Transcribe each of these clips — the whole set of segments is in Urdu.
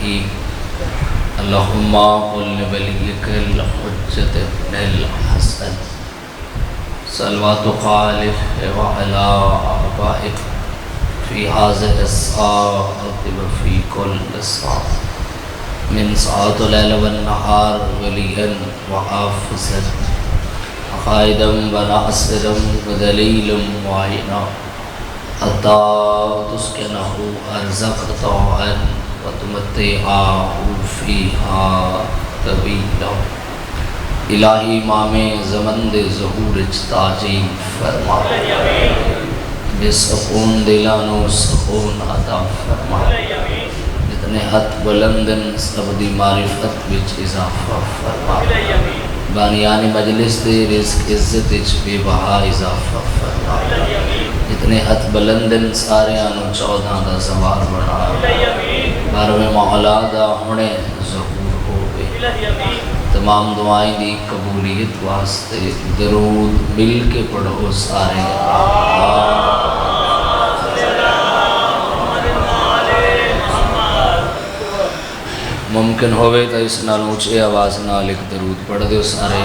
الرحیم اللہم قل لولیک الحجۃ ابن الحسن صلواتک علیہ وعلی آبائک فی هذه الساعة وفی کل ساعة من ساعة اللیل والنہار ولیا وحافظا قائدا وناصرا ودلیلا معینا حتی تسکنہ ارضک طوعا وتمتعہ فیہا طویلا۔ الہی امام زمن دے ظہور تاجی فرما، بے سکون دلانو سکون عطا فرما، جتنے ہاتھ بلندن سب دی معرفت وچ اضافہ فرما، بانیان مجلس دے رزق عزت وچ بے بہا اضافہ فرما، جتنے ہاتھ بلندن سارے آنو 14 دا زوار بنا، 12ویں مولا دا ہونے ظہور ہوئے۔ تمام دعائیں دی قبولیت واسطے درود مل کے پڑھو سارے۔ ممکن ہوئے تو اس نال اونچے آواز نال ایک درود پڑھ دیو سارے۔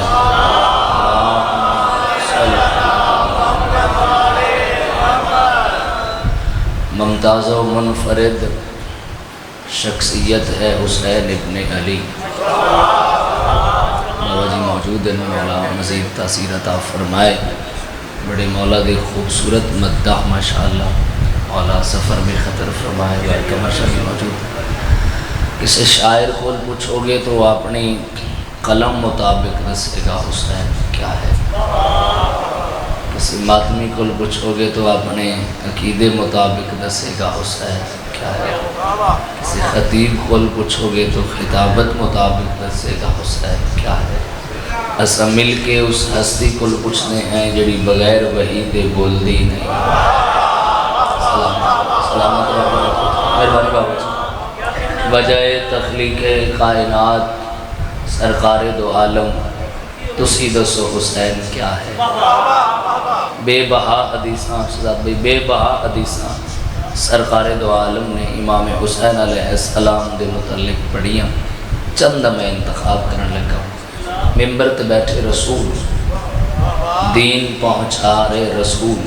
ممتاز و منفرد شخصیت ہے حسین ابن علی۔ مولا جی موجود ہیں، مولا مزید تاثیر عطا فرمائے۔ بڑے مولا دے خوبصورت مداح ماشاءاللہ، مولا سفر میں خطر فرمائے۔ بارکہ ماشاءاللہ موجود۔ کسی شاعر کو پوچھو گے تو اپنی قلم مطابق دسے گا حسین کیا ہے، کسی ماتمی کو پوچھو گے تو اپنے عقیدے مطابق دسے گا حسین کیا ہے، کسی خطیب کو پوچھو گے تو خطابت مطابق دسے گا حسین کیا ہے۔ اسا مل کے اس ہستی کو پوچھنے ہیں جڑی بغیر وحی دے بول دی نہیں۔ سلامت رہو، مہربانی بابا جی۔ وجہ تخلیق کائنات سرکار دو عالم، تسی دسو حسین کیا ہے۔ بے بہا حدیثاں بے بہا حدیثاں سرکار دو عالم نے امام حسین علیہ السلام دے متعلق پڑھیاں، چند میں انتخاب کرنے لگا۔ ممبر تے بیٹھے رسول، دین پہنچا رہے رسول،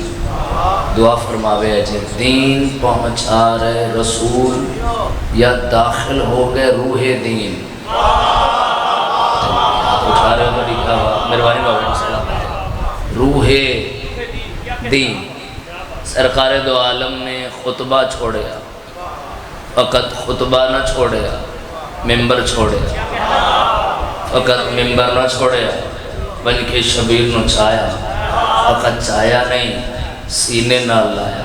دعا فرماوے اجے دین پہنچا رہے رسول یا داخل ہو گئے روح دین۔ اٹھا رہے ہو تو لکھا ہوا مہربانی بابا سلام۔ روح دین سرکار دو عالم نے خطبہ چھوڑیا، فقط خطبہ نہ چھوڑیا، ممبر چھوڑیا، فقط ممبر نہ چھوڑیا، بلکہ شبیر نو چایا، فقط چایا نہیں سینے نہ لایا۔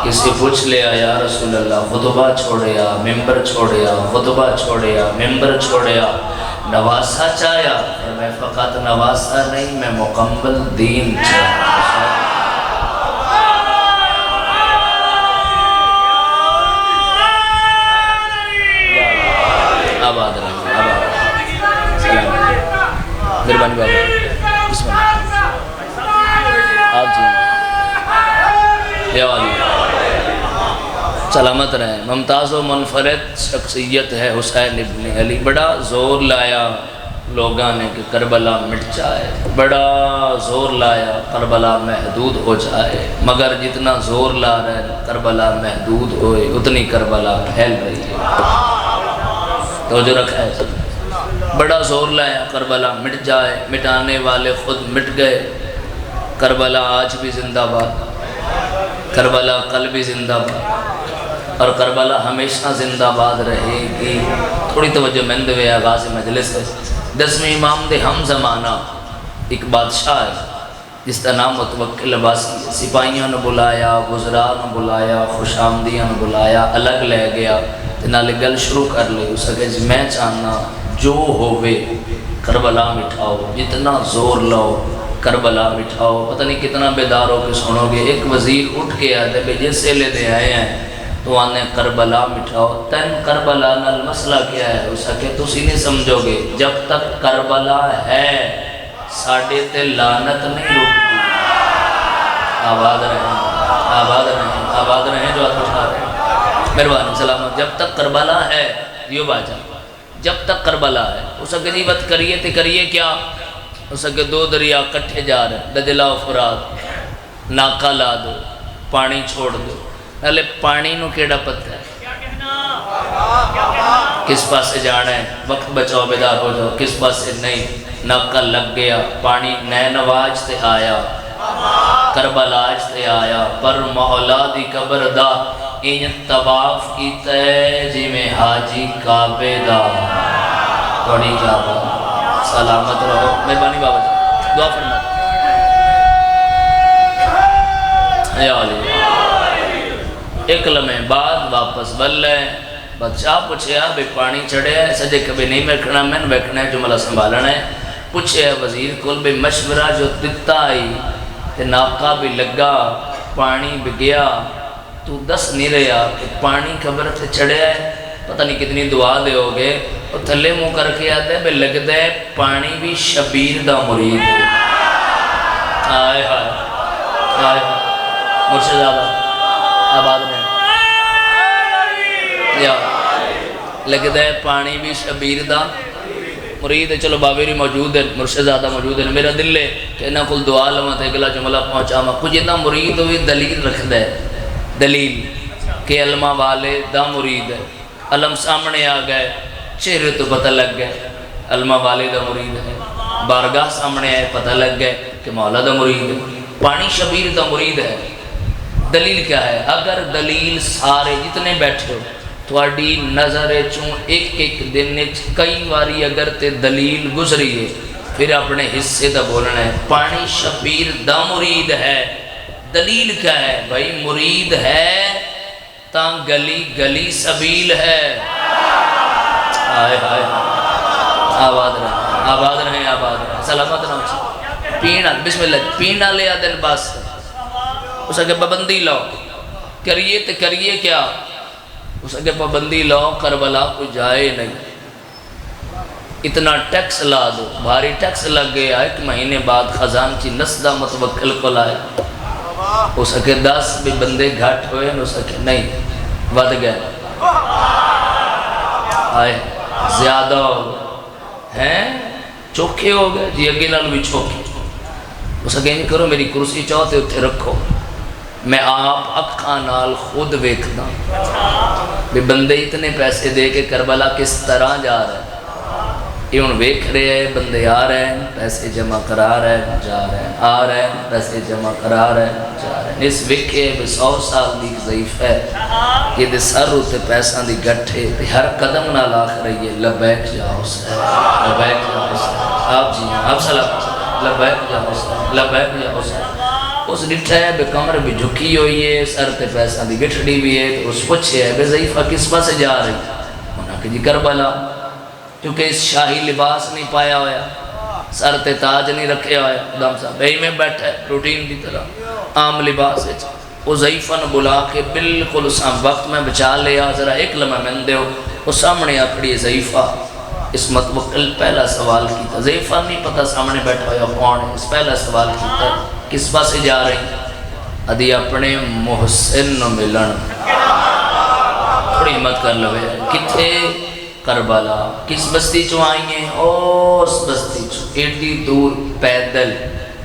کسی پوچھ لیا یا رسول اللہ خطبہ چھوڑیا، ممبر چھوڑیا، خطبہ چھوڑیا، ممبر چھوڑیا، نواسا چایا، میں فقط نواسا نہیں میں مکمل دین چایا۔ آباد رہے، آباد سلام مہربانی بابا بسم اللہ آپ جی یا والی سلامت رہیں۔ ممتاز و منفرد شخصیت ہے حسین ابن علی۔ بڑا زور لایا لوگاں نے کہ کربلا مٹ جائے، بڑا زور لایا کربلا محدود ہو جائے، مگر جتنا زور لا رہے کربلا محدود ہوئے اتنی کربلا پھیل رہی ہے۔ توجہ رکھا ہے سب۔ بڑا زور لایا کربلا مٹ جائے، مٹانے والے خود مٹ گئے۔ کربلا آج بھی زندہ باد، کربلا کل بھی زندہ باد، اور کربلا ہمیشہ زندہ باد رہے گی۔ تھوڑی توجہ میں دے آغاز مجلس ہے۔ 10ویں امام دے ہم زمانہ ایک بادشاہ ہے جس کا نام متوکل عباسی ہے۔ سپاہیوں نے بلایا، وزراء نے بلایا، خوش آمدیاں نے بلایا، الگ لے گیا، نالے گل شروع کر لے۔ اس کہ میں چاہنا جو ہوئے کربلا مٹھاؤ، جتنا زور لاؤ کربلا مٹھاؤ۔ پتہ نہیں کتنا بیدار ہو کے سنو گے۔ ایک وزیر اٹھ کے آتے بے جس سے لے دے آئے ہیں تو آنے کربلا مٹھاؤ۔ تین کربلا نال مسئلہ کیا ہے؟ اس کہ تسی نہیں سمجھو گے، جب تک کربلا ہے ساڑھے تے لعنت نہیں رکتی۔ آباد رہیں، آباد رہیں، آباد رہیں جو ہاتھ اٹھا رہے ہیں۔ مہربانی سلامت۔ جب تک کربلا ہے یوں باجا جب تک کربلا ہے اس کے غیبت کریے تے کریے کیا اس کے دو دریا کٹھے جا رہے دجلہ و فرات ناکا لا دو پانی چھوڑ دو نالے پانی نو کیڑا پتہ ہے کس پاس سے جانا ہے وقت بچاؤ بیدار ہو جاؤ کس پاس سے نہیں ناکا لگ گیا پانی نینواج تے آیا کربلاج تے آیا پر مولا دی قبر دا این طواف کیتا ہے جی میں حاجی کعبے دا توڑی کعبہ سلامت رہو مہربانی بابا جی دعا فرما یا علی ایک لمحے بعد واپس بلے بادشاہ پوچھے بھی پانی چڑھے ہے سجے کبھی نہیں بیٹھنا میں بیٹھنا ہے جملہ سنبھالنا ہے پوچھے وزیر کل بھی مشورہ جو دیتا آئی تے ناکا بھی لگا پانی بھی گیا تو دس نہیں رہا کہ پانی قبر تے چڑھے ہے پتہ نہیں کتنی دعا دے ہو گئے اور تھلے منہ کر کے آتے ہیں بے لگ دے پانی بھی شبیر دا مرید ہے آئے ہائے آئے مرشد زیادہ آباد میں یا لگتا ہے پانی بھی شبیر دا مرید ہے چلو بابیری موجود ہے مرشد زیادہ موجود ہے میرا دل ہے کہ انہاں کل دعا لما تھے اگلا جملہ پہنچا ماں کچھ اتنا مرید ہوئی دلیل رکھ دے دلیل کہ علمہ والے دا مرید ہے علم سامنے آ گئے چہرے تو پتہ لگ گئے علمہ والے دا مرید ہے بارگاہ سامنے آئے پتہ لگ گئے کہ مولا دا مرید ہے پانی شبیر دا مرید ہے دلیل کیا ہے اگر دلیل سارے جتنے بیٹھے ہو تھوڑی نظر چوں ایک ایک دن کئی واری اگر تے دلیل گزری ہے پھر اپنے حصے دا بولنا ہے پانی شبیر دا مرید ہے دلیل کیا ہے بھائی مرید ہے تاں گلی گلی سبیل ہے آئے آئے آباد رہے آباد رہے سلامت رہے پینا بسم اللہ پینا لیا دن باس اس کے پابندی لاؤ کریے تو کریے کیا اس کے پابندی لاؤ کربلا کو جائے نہیں اتنا ٹیکس لا دو بھاری ٹیکس لگ گیا ایک مہینے بعد خزانچی نسدہ متوکل کو لائے اس کے 10 بھی بندے گھٹ ہوئے اس کے نہیں ود گئے آئے زیادہ ہو گئے ہیں چوکھے ہو گئے جی اگے نال بھی چوکھے اس کے نہیں کرو میری کرسی چاہتے اتھے رکھو میں آپ اکھاں نال خود ویکھنا بھی بندے اتنے پیسے دے کے کربلا کس طرح جا رہے ہیں یہ ان ویکھ رہے ہیں بندے آ رہے ہیں پیسے جمع کرا رہے ہیں جا رہے ہیں آ رہے ہیں پیسے جمع کرا رہے ہیں جا رہے ہیں اس ویکھے بھی 100 سال دی ضعیف ہے یہ دے سر ہوتے پیسہ دی گھٹے ہر قدم نال آخ رہی ہے لبیک جاؤ سے لبیک جاؤ سے آپ جی آپ سلام لبیک جاؤ سے لبیک جاؤ سے اس ڈٹھا ہے بے کمر بھی جھکی ہوئی ہے سر تے پیسہ دی گٹھڑی بھی ہے تو اس پوچھے ہے بے ضعیفہ کس پاس سے جا رہی انہاں کہ جی کربلا کیونکہ اس شاہی لباس نہیں پایا ہویا سر تے تاج نہیں رکھے ہویا دام صاحب بھئی میں بیٹھا ہے روٹین دی طرح عام لباس ہے وہ ضعیفہ نے بلا کے بالکل سام وقت میں بچا لیا ذرا ایک لمحہ میں دے ہو وہ سامنے اپڑی ضعیفہ اس متوکل پہلا سوال کیتا ضعیفہ نہیں پتا سامنے بیٹھا ہویا کون ہے اس پہلا سوال کیتا کس پاس سے جا رہی ادھی اپنے محسن نو ملن بڑی ہمت کر لو کتھے کربلا کس بستی چو آئی ہیں اس بستی چو ایڈی دور پیدل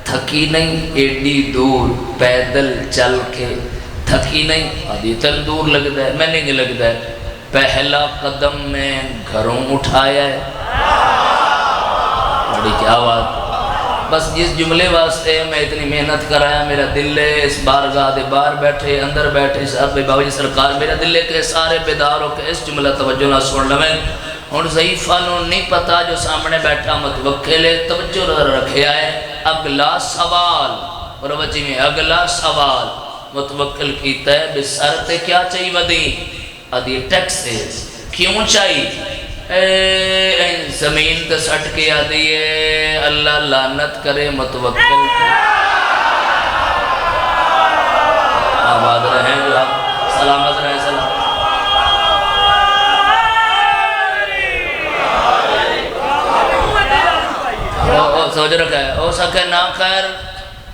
تھکی نہیں ایڈی دور پیدل چل کے تھکی نہیں ادھی تل دور لگتا ہے میں نہیں لگتا ہے پہلا قدم میں گھروں اٹھایا ہے بڑی کیا بات بس جس جملے واسطے میں اتنی محنت کرایا میرا دل ہے اس بارگاہ دے باہر بیٹھے اندر بیٹھے صاحب بھائی بابا جی سرکار میرا دل ہے کہ سارے بیدار ہو کے اس جملہ توجہ نہ سن لیں اور ضعیفہ نو نہیں پتا جو سامنے بیٹھا متوکل ہے توجہ رکھے آئے اگلا سوال اور بچی میں اگلا سوال متوکل کیتا ہے بے سر تے کیا چاہیے ودی ادھی ٹیکس ہے کیوں چاہیے زمین تے سٹ کے آدھی ہے اللہ لعنت کرے متوکل کرے آباد رہیں جو آپ سلامت رہیں سلام سوچ رکھا ہے ہو سکے نہ خیر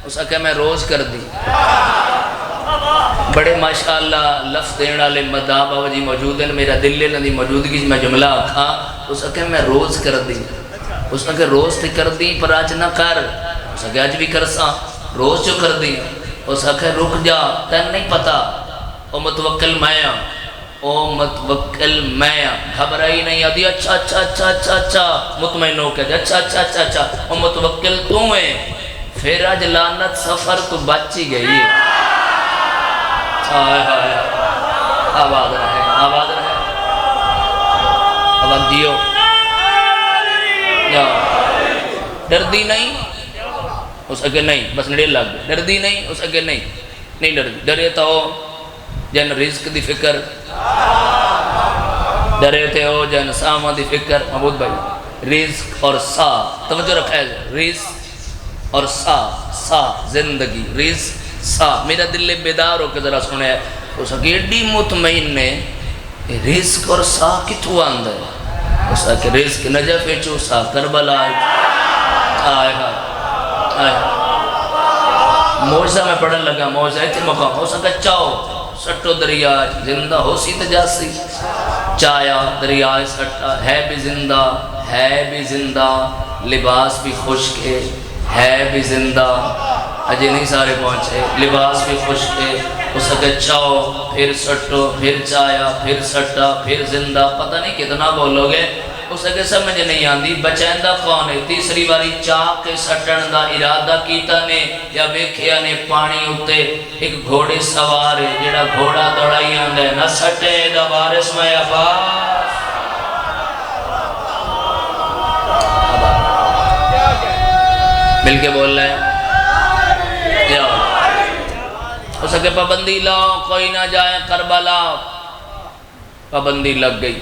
ہو سکے میں روز کر دی بڑے ماشاءاللہ لفظ دین والے مداح بابا جی موجود ہیں، میرا دل انہاں دی موجودگی میں جملہ آکھاں اس کہ میں روز کر دی، اس کہ روز تے کر دی پر اج نہ کر، اس کہ اج بھی کرساں روز جو کر دی، اس کہ رک جا تین نہیں پتا او متوکل میں ہاں، او متوکل میں ہاں، گھبرائی نہیں آدھی اچھا اچھا اچھا اچھا اچھا مطمئن ہو کے اچھا اچھا اچھا اچھا او متوکل تو ہے، پھر اج لعنت سفر تو بچ ہی گئی ہے۔ آباد رہے آباد رہے اب جیو ڈر دی نہیں اس اگے نہیں بس نڑے لگ ڈر دی نہیں اس اگے نہیں ڈر دی ڈرے تو جن رزق دی فکر ڈرے تے ہو جن ساما دی فکر محمود بھائی رزق اور سا توجہ رکھا ہے رزق اور سا زندگی رزق سا میرا دل بیدار ہو کے ذرا سنے ہے اس اگے ایڈی مطمئن نے رزق اور سا کتھو آندہ ہے اس اگے رزق نجف چو سا کربلا آئے موجزہ میں پڑھن لگا موجزہ ایتھے مقام ہو سکا چاہو سٹو دریا زندہ ہو سی تجاسی چایا دریا سٹا ہے بھی زندہ لباس بھی خشکے ہے بھی زندہ اجے نہیں سارے پہنچے لباس بھی خشکے اس کا چاؤ پھر سٹو پھر چایا پھر سٹا پھر زندہ پتہ نہیں کتنا بولو گے اس کے سمجھ نہیں آندی بچائندہ کون ہے تیسری باری چاک کے سٹن دا ارادہ کیتا نے یا ویکھیا نے پانی ہوتے ایک گھوڑے سوار ہے جڑا گھوڑا دوڑائی آندے نہ سٹے دا بارس میں عباس مل کے بول رہے ہیں اس کے پابندی لاؤ کوئی نہ جائے کربلا پابندی لگ گئی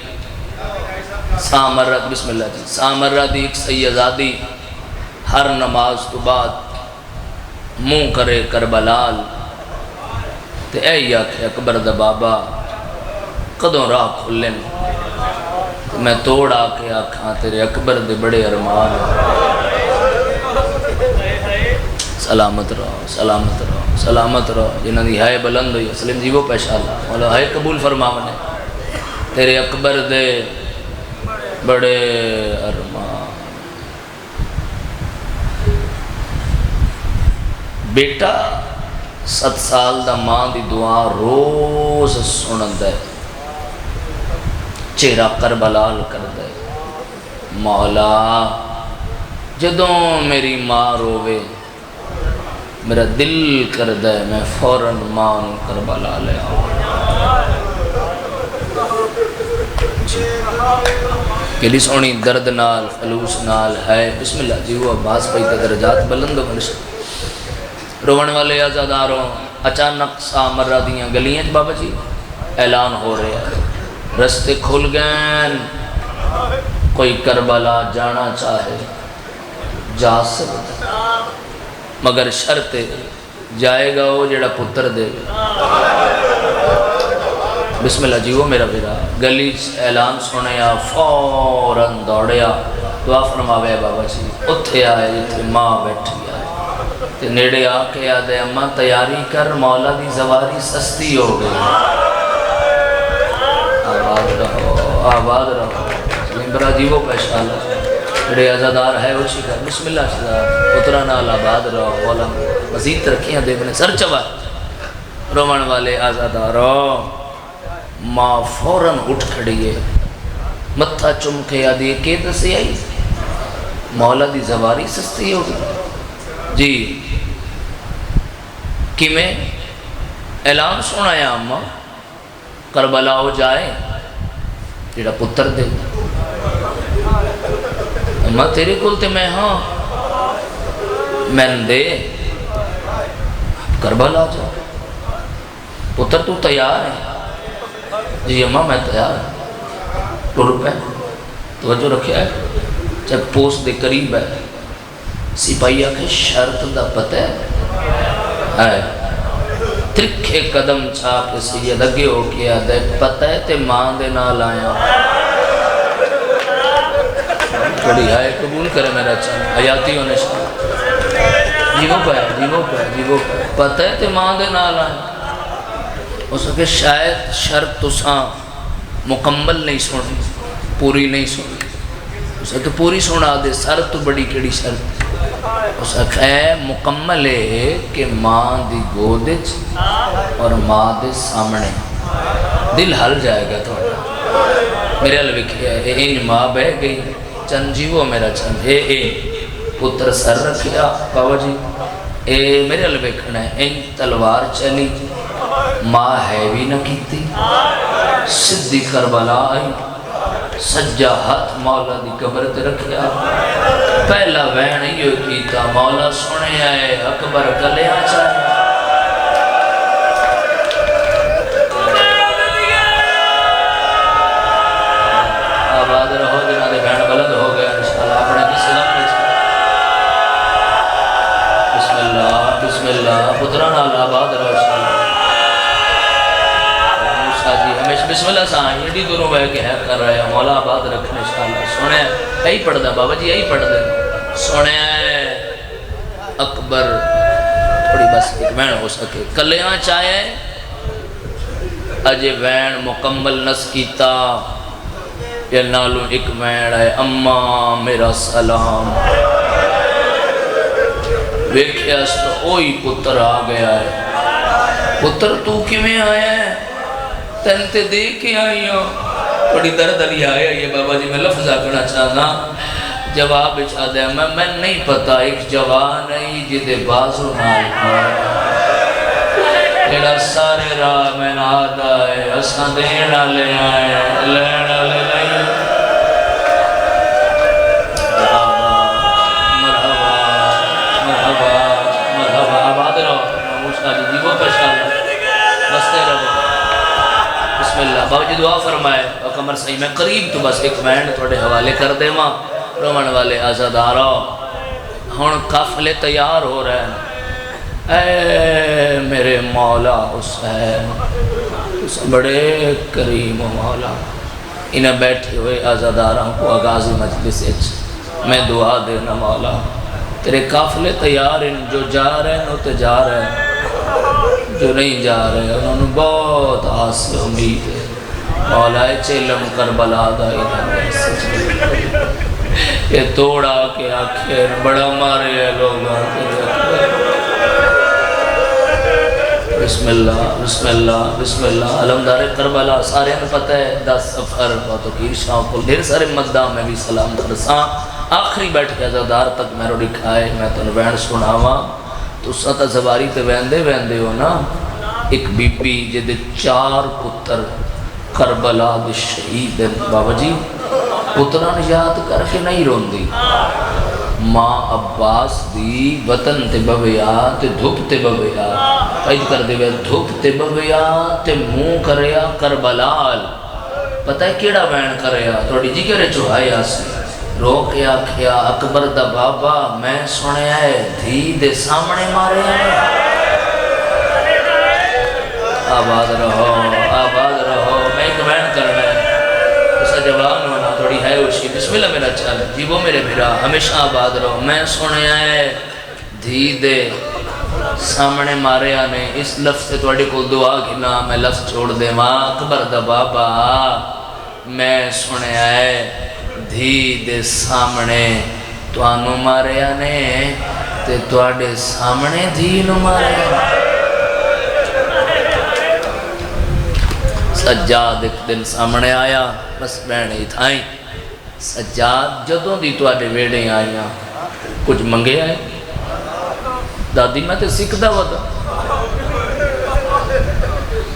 سامرت بسم اللہ جی سامرت ایک سیدزادی ہر نماز تو بعد منہ کرے کربلال تے اے یاکھے اکبر دا بابا قدوں راہ کھلن میں توڑ آکے آکھاں تیرے اکبر دے بڑے ارمان سلامت رہو سلامت رہو سلامت رہو جنہاں دی ہائے بلند ہوئی اسلم جیوو پیشا اللہ مولا ہائے قبول فرماونے تیرے اکبر دے بڑے ارمان بیٹا 7 سال دا ماں دی دعا روز سنن دے چہرہ کربلال کر دے مولا جدوں میری ماں روے میرا دل کر دے میں فوراً مان کربلا لے آؤں کلی سونی درد نال فلوس نال ہے بسم اللہ جی وہ عباس بھائی تے درجات بلند ہو منش روون والے آزاداروں اچانک سا مرہ دیاں گلیاں بابا جی اعلان ہو رہے ہیں رستے کھل گئن کوئی کربلا جانا چاہے جا سکتا مگر شرط جائے گا وہ جڑا پتر دے بسم اللہ جی وہ میرا بیرا گلی اعلان سنیا فوراً دوڑیا دعا فرماوے بابا جی اتھے آئے جتھے ماں بیٹھی آئے تے نیڑے آکے آدھے اماں تیاری کر مولا دی زواری سستی ہو گئی آباد رہو برا جی وہ پیشالا بڑے عزادار ہے وہ شکر بسم اللہ شدار اترا نال آباد رہو مولا مزید ترقیاں دے بنے سر چوا رومن والے عزاداروں ماں فوراً اٹھ کھڑیے متھا چم کے آدھی کہ دسی آئی مولا دی زواری سستی ہو گئی جی کہ میں اعلان سنا یا اماں کربلا ہو جائے جڑا پتر دے اماں تیرے کل تے میں ہاں میں دے کربلا جا پتر تو تیار ہے جی اماں میں تیار ہے تو روپے توجہ رکھیا ہے جب پوسٹ دے قریب ہے سپاہی آکھے شرط دا پتہ ہے ترکھے قدم چھاپ سید اگے ہو کیا دے پتہ ہے تے ماں دے نال آیا بڑی ہائے قبول کرے میرا چاہاں حیاتی ہونے شاہ جیوہ پہ پتہ ہے تے ماں دے نال آیا اس کہ شاید شرط تساں مکمل نہیں سنی، پوری نہیں سنی۔ اس کہ پوری سنا دے، سر تو بڑی کیڑی شرط؟ اس کہ مکمل ہے کہ ماں دی گودج اور ماں دے سامنے، دل ہل جائے گا تھوڑا۔ میرے اللہ لکھیا ہے انج ماں بہ گئی چند جیو میرا چند، اے پتر سر رکھیا بابا جی، اے میرے اللہ بیکھنا ہے انج تلوار چلی، ماں ہے بھی نہ کیتی، سدھی کربلا آئی، سجا ہاتھ مولا دی قبر تے رکھیا، پہلا وین یہ کیتا مولا سنے آئے اکبر کلیا چاہے۔ آباد رہو جنہ دے بین بلد ہو گیا انشاءاللہ اپنے کسی لکھ بسم اللہ بسم اللہ پتران اللہ آباد رہو انشاءاللہ۔ موسیٰ جی ہمیشہ بسم اللہ سائیں یہ دوروں بہ کے ہے کر رہے ہیں، مولا آباد رکھنے انشاءاللہ۔ سنے یہی پڑھ دیں بابا جی یہی پڑھ دیں، سنے اکبر تھوڑی بس ایک وین ہو سکے کلیاں چاہے اجے وین مکمل نس کیتا یا نالوں ایک وین ہے اماں میرا سلام، ویکھیا اس تو اوہی پتر آ گیا ہے۔ پتر تو کیویں آیا ہے؟ تن تے دیکھ کے آئی ہوں، بڑی درد علی آیا یہ بابا جی میں لفظ آکھنا چاہتا جواب اچھا دے میں نہیں پتا ایک جوان ہے جدے بازو نال ایڑا سارے راہ میں نادا ہے اساں دینا لے آئے لینا لے نہیں مرحبا مرحبا مرحبا آباد رہو موسیٰ جی وہ پریشان بستے رہو بسم اللہ بابا جی دعا فرمائے قمر صحیح میں قریب تو بس ایک وینڈ تھوڑے حوالے کر دے ماں رومن والے آزادارہ ہون قافلے تیار ہو رہے ہیں۔ اے میرے مولا حسین بڑے کریم و مولا انہیں بیٹھے ہوئے آزادارہ کو آغازی مجلس میں دعا دینا مولا تیرے قافلے تیار ہیں، جو جا رہے ہیں انہوں جا رہے ہیں، جو نہیں جا رہے ہیں انہوں نے بہت آس امید ہے مولا چلم کربلا دا یہ توڑا کے آنکھیں بڑا مارے ہیں لوگ بسم اللہ بسم اللہ بسم اللہ علمدار کربلا سارے ہمیں پتہ ہے 10 سفر باتو کی شاہ کو دیر سارے مقدام میں بھی سلام درساں آخری بیٹھ کے ازادار تک میں رو دکھائے میں تو نوین سناوا تو ستا زباری تے ویندے ہو نا ایک بی بی جدے 4 پتر کربلا دے شہید بابا جی پتران یاد کر کے نہیں رون دی ماں عباس دی وطن تے بویا تے دھوپ تے بویا قید کر دے دھوپ تے بویا تے منہ کریا کربلال پتہ ہے کیڑا وین کریا توڑی جی کرے چوہائی آسی رو کے آکھیا اکبر دا بابا میں سنے آئے دھی دے سامنے مارے آئے آباد رہو میں ایک وین کرنا ہے اسا جوان ہونا تھوڑی ہے اوشی بسم اللہ میرا چل جیبو میرے بھیرا ہمیشہ آباد رہو میں سنے آئے دھی دے سامنے مارے آنے اس لفظ سے توڑی کو دعا گھنا میں لفظ چھوڑ دے ماں اکبر دا بابا میں سنے آئے دھی دے سامنے تو آنو مارے آنے تے توڑے سامنے دھی نو مارے آنے سجاد ایک دن سامنے آیا بس بہنے ہی تھائیں سجاد جدوں دی تو آڈے ویڑے آئیاں کچھ منگے آئے دادی میں تے سکھ دا ودا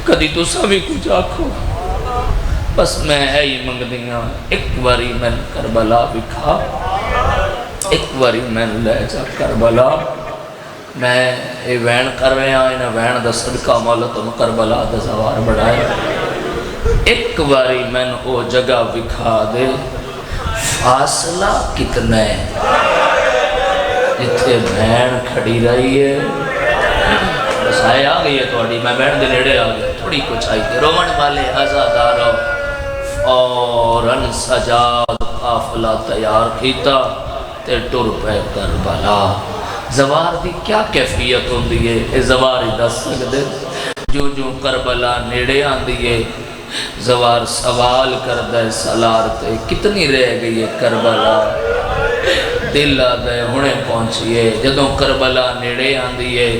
کدی تو سبھی کچھ آکھو بس میں ہے ہی منگ دیا ایک واری میں کربلا بکھا ایک واری میں لے جا کربلا میں یہ وین کر رہے ہیں انہیں وین دا صدقہ مولا تم کربلا دا زوار بڑھائے ایک واری میں او جگہ بکھا دے فاصلہ کتنے جتھے بین کھڑی رہی ہے بس آئے آ گئی ہے توڑی میں بین دے نیڑے آ گئی تھوڑی کچھ آئی تھی رومن والے آزاداروں فوراً سجاد قافلہ تیار کیتا تے ٹر پہ کربلا زوار دی کیا کیفیت ہوں دی ہے زواری دس سکتے جو جو کربلا نیڑے آندی ہے زوار سوال کردہ ہے سالار تے کتنی رہ گئی ہے کربلا دل آدھا ہے ہونے پہنچیے جدوں کربلا نیڑے آندی ہے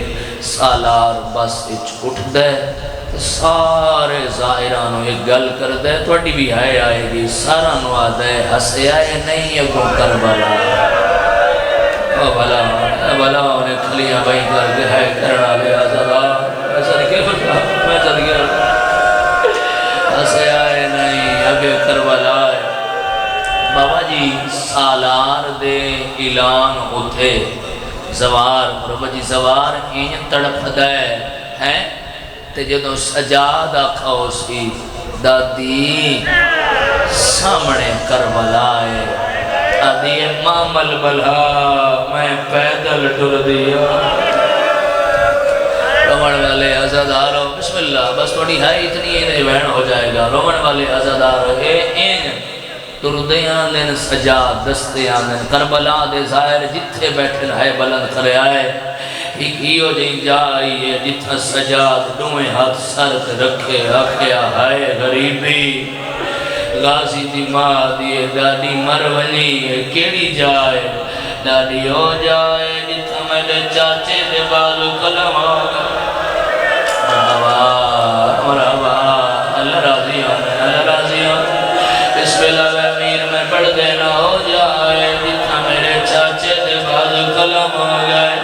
سالار بس اچھ اٹھ دے سارے ظاہرانوں ایک گل کردہ ہے توڑی بھی آئے گی سارانوں آدھا ہے ہسے آئے نہیں اگوں کربلا او بھلا انہیں کھلیاں بھائی کر کے ہے کرنا لے ایسا نہیں کہ میں چل گیا ہسے آئے نہیں اگے کربلا ہے بابا جی سالار دے اعلان اٹھے زوار بابا جی زوار این تڑپ دائے ہیں تے جدوں سجاد آکھا اسی دادی سامنے کربلا ہے آدھی امام البلا میں پیدل ٹر دیا رومن والے عزادارو بسم اللہ بس تھوڑی ہائی اتنی انہیں بہن ہو جائے گا رومن والے عزادارو این تردے آنن سجاد دستے آنن کربلا دے ظاہر جتھے بیٹھن ہے بلند کرے آئے ایک ہیو جائیں جائیے جتھا سجاد دوئے ہاتھ سرت رکھے آکھیا ہائے غریبی غازی دی ماں دیئے دادی مرونی کیڑی جائے دادی ہو جائے جتھا میرے چاچے دے بالو کلم آگا مرحبا اللہ راضی ہونے اللہ راضی ہونے اس بلہ امیر میں پڑھ دینا ہو جائے جتھا میرے چاچے دے بالو کلم آگئے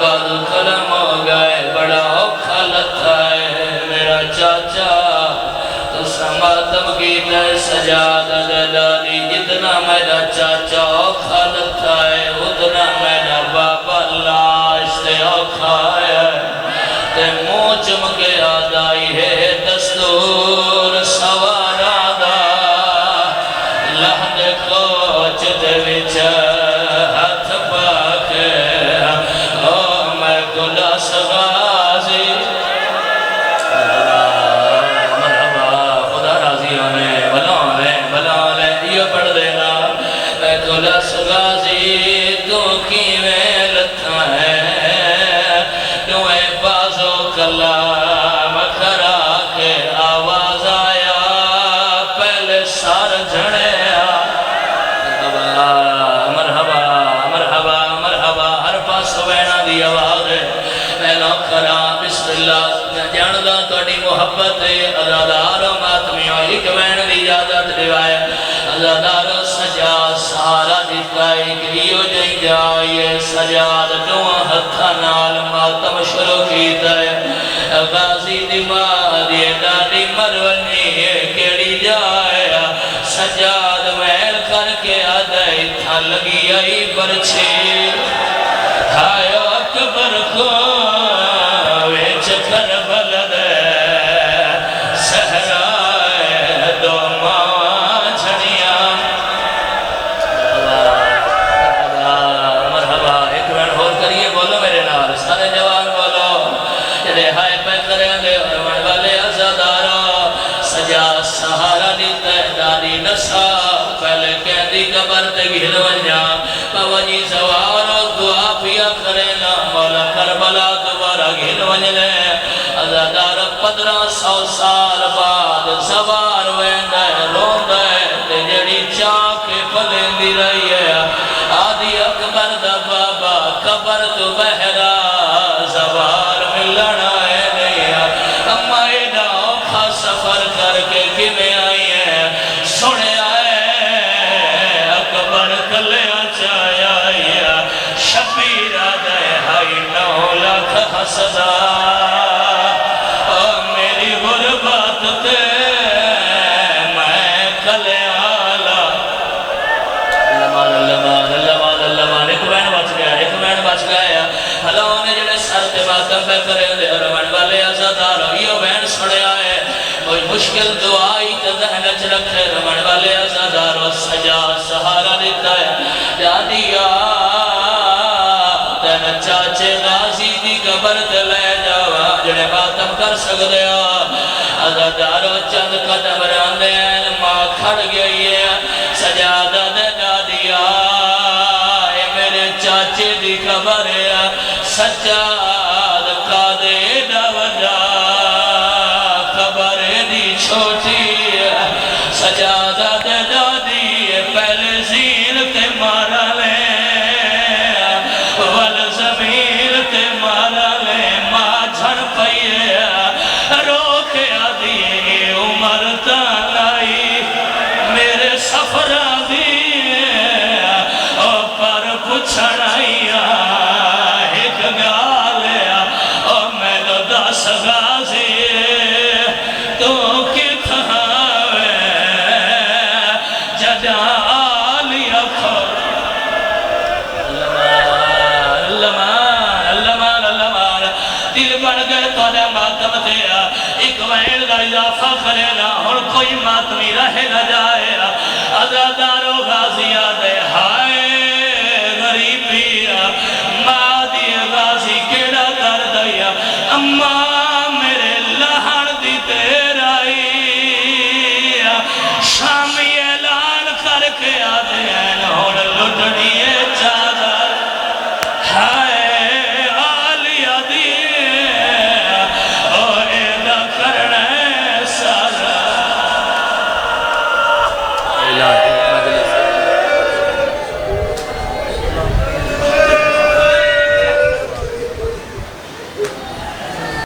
بالو کلم آگئے بڑا اوکھا لتا ہے میرا چاچا تو سماتم کی تے سجاد دادی جتنا میرا چاچا اوکھا لتا ہے اتنا میرا بابا لاش تے اوکھا ہے تے موچم کے آدائی ہے دستور سوارا دا لہد کوچ دے وچ ہاتھ پاکے او میں گلاس غازی مرحبا خدا راضی ہونے بلانے یہ پڑھ دینا میں گلاس غازی تو کیویں لتھا ہے دوئے بازو کلام کرا کے آواز آیا پہلے سار جھڑے مرحبا مرحبا مرحبا ہر پاس وینا دی آواز ہے میں نوکرا بسم اللہ جاندہ توڑی محبت ہے ازادارو ماتمیوں ایک وین دی اجازت دیوائے ازادارو سجا سارا دکھائی گریو جائیں جائے سجاد دعا ہتھا نال ماتم شروع کیتا ہے غازی دی ماں دی دادی مرونی کیڑی جائے سجاد محل کر کے آدھائی تھا لگی آئی برچے ہائے اکبر کو ویچ کر بلد سہرائے دو ماں جھڑیاں مرحبا ایک وین ہور کریے بولو میرے نال سارے جوان بولو جلے ہائے پہ کریں دے ارمان والے عزادارو سجا سہارا دیتا ہے دادی نسا پہلے کہندی قبر تے گھر ونجا بابا جی سوارو دعا پیا کرینا مولا کربلا دوبارہ گھر ونجلے عزادار 1500 سال بعد سوار ویندہ ہے روندہ ہے تے جڑی چاکے پلیں دی رہی ہے آدھی اکبر دا بابا قبر تو بہرا سوار ملنا ہے نہیں اما ایڈا اوکھا سفر کر کے کمیں آئی ہے سنے آئے اکبر کلیاں چایا آئیا شبیر آدھے ہائی 9 لاکھ حسدہ میری غربت تے میں کلیاں لا اللہ ایک بین بچ گیا حالا انہیں جنہیں سر تے ماتم پہ کریں دے رمن والے عزادارو یہ بین سڑے آئے کوئی مشکل دعائی تے ذہنچ رکھے رمن والے عزادارو سجا سہارا دیتا ہے جادیا تین چاچے غازی دی قبر تے لے جاوا جنہیں ماتم کر سکتے ہو عزادارو چند قدم راندے ہیں ماں کھڑ گئی ہے سجادہ دے دادیا اے میرے چاچے دی قبر ہے سجاد قادے ڈاوڈا پوچھنائیا ایک گالیا او میں تو دس غازی تو کتھا جدالیا کھو دل بن گئے تو نے ماتم دیا ایک وین کا اضافہ کرے نا اور کوئی ماتمی رہ نہ جائے